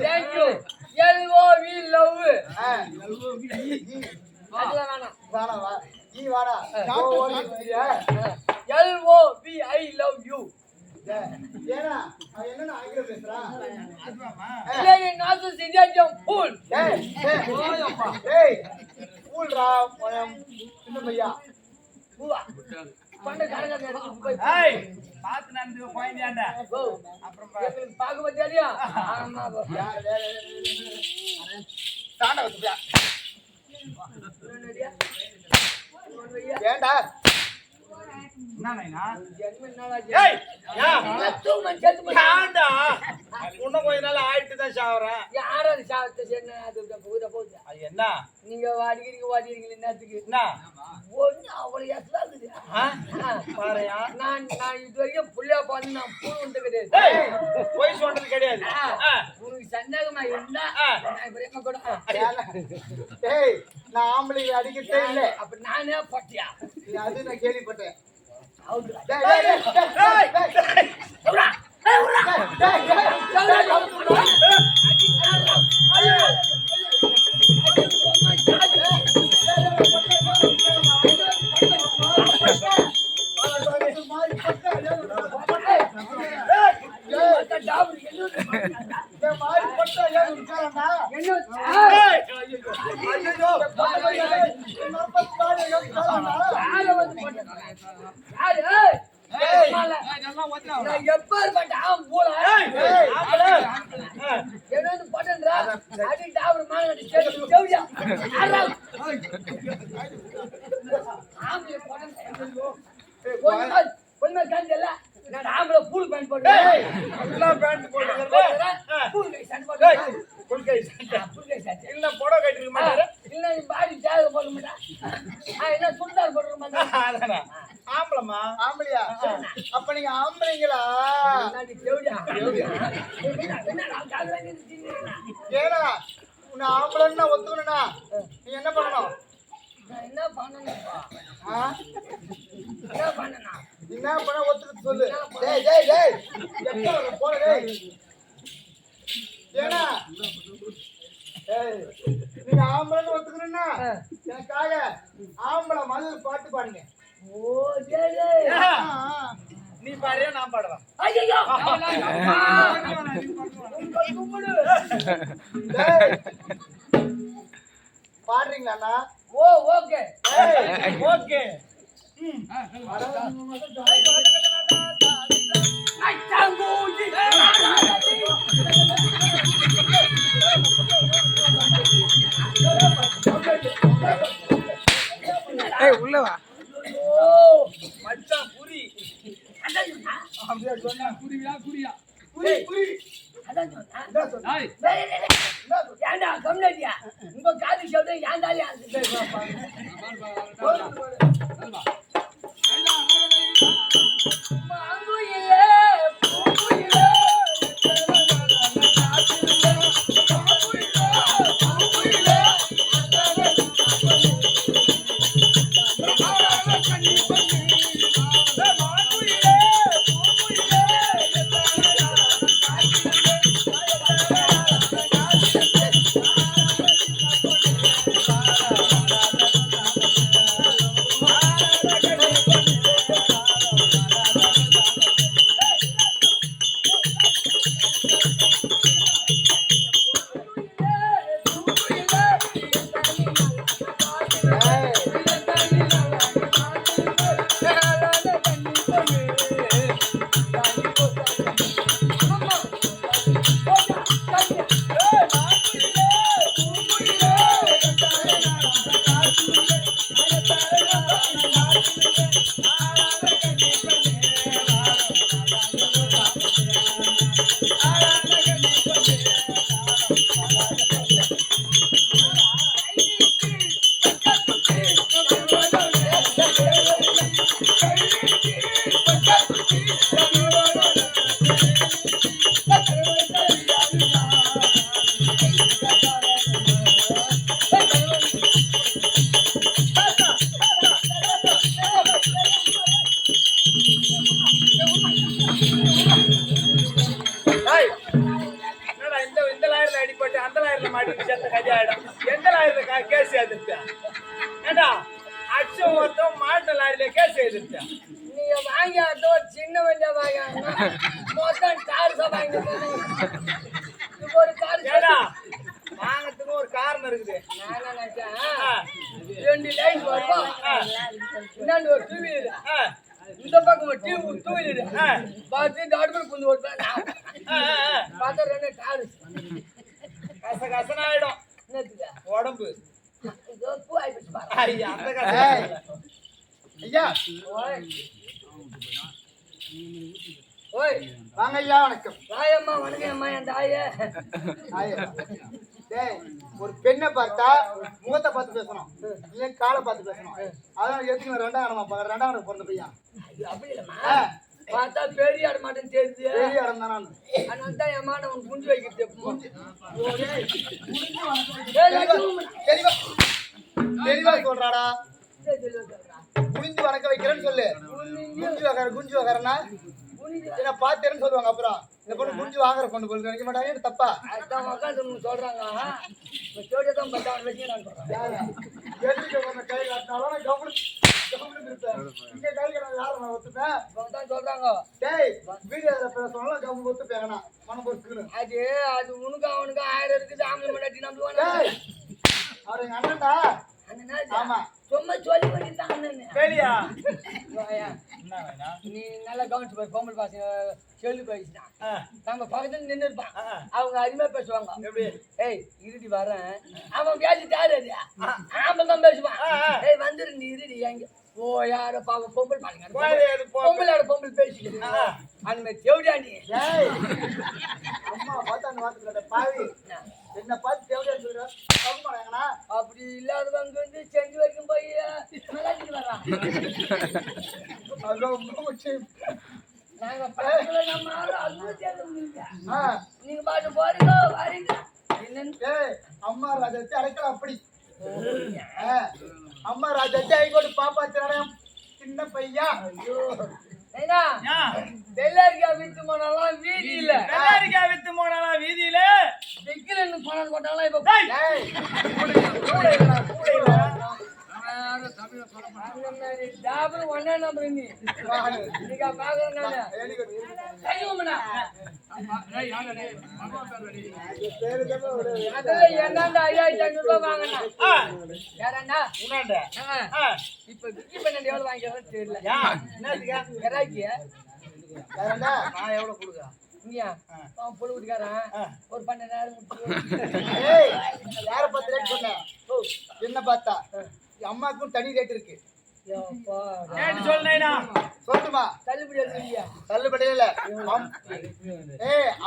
thank you. LOV love. அதெல்லாம் வேணாம். வாடா. ஈ வாடா. LOV I love you. ஏனா அவன் என்ன ஆங்கிலம் பேசுறான்? இல்ல நாசு சிஜாஜம் ஃபுல். ஓயப்பா. டேய். ஃபுல்ரா சின்ன பையா. பூவா. பண்ட கரங்க எடுத்து போய். ஏய் பாத்து நடந்து போயிண்டியாண்டா. அப்புறம் பாக்க பத்தியா? ஆமா போ. தாண்ட வந்துயா. ஏண்டா என்னண்ணா ஏய் யா யாண்டா உன்ன கொஞ்ச நாள் ஆயிட்டு தான் சாவறேன் யாராவது சாவத்தை என்ன அது போகுது என்ன நீங்க வாடிக்கிறீங்க என்னத்துக்கு என்ன ஒண்ணு அவ்வளவு ஏசலாகுது பாருயா நான் இது வரைக்கும் புள்ளியா பார்த்து நான் பூ உண்டு கிடையாது போய் சொல்றது கிடையாது உனக்கு சந்தேகமா இருந்தா நான் பிரேம கூட ஏய் நான் ஆம்பளை அடிக்கிட்டே இல்ல அப்ப நானே பட்டியா அது நான் கேள்விப்பட்டேன் ஆம்பளையா அப்ப நீங்க ஆம்பளைங்களா ஏடா உன்னை ஆம்பளைன்னா ஒத்துக்கணும்னா நீ என்ன பண்ணணும் என்ன பண்ணணும் என்ன பண்ண ஒத்துக்கிட்டு சொல்லு போன ஏன்னா நீங்க ஆம்பளைன்னு ஒத்துக்கணும்னா எனக்காக ஆம்பளை மது பாட்டு பாடுங்க நீ பாரு நான் பாடுவேன் பாடுறீங்களா ஓகே ஓகே உள்ளவா மச்சான் புரி அப்படியே சொன்னா குறியா ஏண்டா கம்னடியா உங்க காது சொல்ற ஏண்டாலியா அந்த லாயர்ல மாட்டி சேர்த்த கல்யாணம் எந்த லாயர்ல கேஸ் எதிர்த்தேன் ஏண்டா அச்சம் ஒருத்தம் மாட்ட லாரில கேஸ் எதிர்த்தேன் நீங்க வாங்கி அது ஒரு சின்ன வண்டியா வாங்க மொத்தம் கார் வாங்கி ஒரு கார் ஏடா வாங்கறதுக்கு ஒரு காரணம் இருக்குது நான் நினைச்சேன் 2 லைன் வரும் இன்னொன்று ஒரு டூ வீலர் இந்த பக்கம் ஒரு டூ வீலர் பார்த்து டாக்டர் புந்து ஓட்டுறேன் பார்த்தா 2 கார் கசனாயிடும் என்னத்துக்கு உடம்பு இதோ பூ ஆயிடுச்சு பாரு ஐயா அந்த கச ஐயா ஓய் வாங்க ஐயா வணக்கம் தாயம்மா வணக்கம் அம்மா என் தாயே டேய் ஒரு பெண்ணை பார்த்தா முகத்தை பார்த்து பேசணும் இல்ல காலை பார்த்து பேசணும் அதான் எதுக்கு ரெண்டாம் பிறந்த பையன் அப்படி இல்லம்மா பார்த்தா பெரிய ஆட மாட்டேன்னு தெரியுது பெரிய இடம் தான் நான் அதனால தான் என் மாட்டை உனக்கு குஞ்சு வைக்கிறது தெளிவா சொல்றாடா குனிஞ்சு வணக்க வைக்கிறேன்னு சொல்லு குஞ்சு வகரனா என்ன பாத்தேன்னு சொல்லுவாங்க அப்புறம் இந்த பொண்ணு குஞ்சு வாங்குற பொண்ணு போல நினைக்க மாட்டாங்க தப்பா அதான் உட்காந்து சொல்றாங்க தான் பத்தாம் வச்சு நான் சொல்றேன் கை காட்டினாலும் இங்க கை கட்ட யாரும் நான் ஒத்துப்பேன் தான் சொல்றாங்க டேய் வீடியோ சொன்னாலும் கவனம் ஒத்துப்பேங்கண்ணா மனம் பொறுத்துக்கணு அது உனக்கு அவனுக்கு 1000 இருக்குது ஆம்பளை மண்டாட்டி நம்புவாங்க அவர் எங்க அண்ணன்டா ஆமா சும்மா சொல்லி பண்ணிட்டாங்க கேளியா நீ நல்லா கவனிச்சு போய் பொம்பளை பாச சொல்லி போயிடுச்சுட்டான் நம்ம பக்கத்துல நின்று இருப்பான் அவங்க அருமையா பேசுவாங்க எப்படி ஏய் இருடி வரேன் அவன் பேசிட்டாரு அது ஆம்பளை தான் பேசுவான் ஏய் வந்துரு நீ இருடி எங்க ஓ யாரோ பாவம் பொம்பளை பாருங்க பொம்பளை பேசிக்கிட்டு அந்த மாதிரி தேவடியா நீ அம்மா பார்த்தா அந்த வார்த்தை பாவி என்ன பார்த்து தேவடியா சொல்ற அப்படி இல்லாதவங்க வந்து செஞ்சு வரைக்கும் போய் நல்லாச்சிட்டு வர்றான் நாங்க பக்கத்துல நம்ம நீங்க பாட்டு போறீங்க வரீங்க என்னன்னு அம்மா ராஜாச்சி அடைக்கல அப்படி அம்மா ராஜாச்சி ஐகோடு பாப்பாத்திரம் சின்ன பையா வெள்ளரிக்கா வித்து போனாலும் வீதி இல்ல வெள்ளரிக்கா வித்து போனாலும் வீதியில வெக்கிலன்னு போனாலும் போட்டாலும் இப்ப ஒன்னா நம்பர் நீ பாக்குறேன் என்னண்டா 5500 ரூபாய் வாங்கினா யாரண்டா இப்ப விக்கி பண்ண எவ்வளவு வாங்கிக்கிறேன்னு தெரியல கிராக்கிய நான் எவ்வளவு கொடுக்குறேன் இங்கயா அவன் பொழு வீட்டுக்காரன் ஒரு 12,000 முடிச்சு யார பார்த்து ரேட் சொன்ன என்ன பார்த்தா அம்மாக்கும் தனி ரேட் இருக்கு சொல்லுமா தள்ளுபடி இல்லையா தள்ளுபடி இல்ல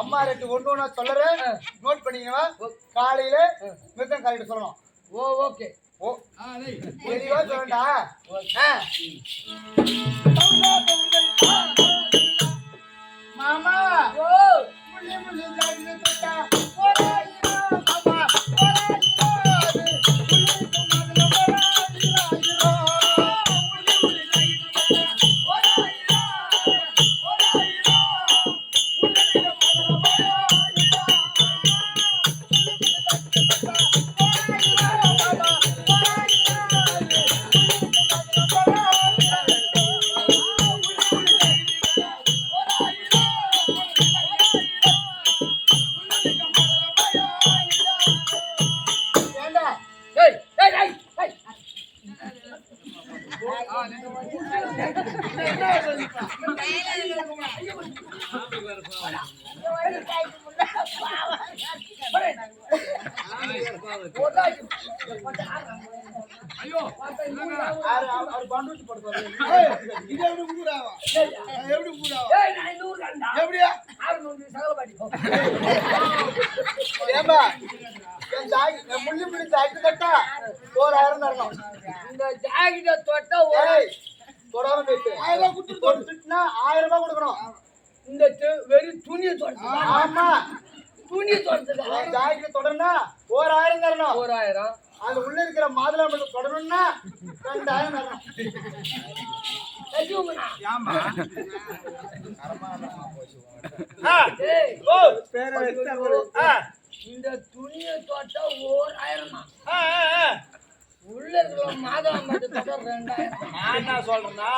அம்மா ரேட்டு ஒண்ணு சொல்றேன் நோட் பண்ணிக்கவா காலையில மிருதம் காலையில சொல்லணும் ஓகே ஓ தெளிவா சொல்லண்டா மாமா ஓ முள்ளி முள்ளி ஜாகிர தொட்டா போராயிரா மாமா ஐயோ அவர் பண்டூட்டி போடுறாரு இது எப்படி ஊராவா எப்படி ஊராவா ஏய் நான் 100 கண்டா எப்படியா 600 சகலபாடி போ ஏமா என் ஜாக்கெட் முள்ளி முள்ளி ஜாக்கெட் கட்டா 4000 தரணும் இந்த ஜாக்கெட் தொட்டா ஏய் தொடாம போயிட்டு 1000 குடுத்து தொட்டுனா 1000 ரூபாய் கொடுக்கணும் இந்த வெறும் துணியை தொடுறது ஆமா துணி தொடுறது ஜாக்கெட் தொடர்னா 4000 தரணும் 4000 அது உள்ள இருக்கிற மாதுளம்பழம் தொடணும்னா 2000 தரணும் கஜுங்கண்ணா. ஏம்பா ஏய், ஓ ஆ இந்த துணியை தொட்டா 1000 தான். ஆ உள்ள இருக்கிற மாதம் மட்டும் தொட்டா 2000. நான் என்ன சொல்றேன்னா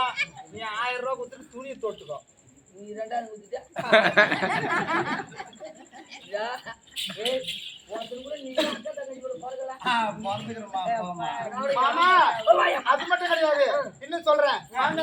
நீ 1000 ரூபாய் கொடுத்துட்டு துணி தொட்டுக்கோ நீ 2000 கொடுத்துட்டா? யா, ஏய், ஒருத்தர் கூட நீ அக்கா தங்கச்சி கூட பிறக்கல. மாமா அது மட்டும் கிடையாது இன்னும் சொல்றேன் வாங்க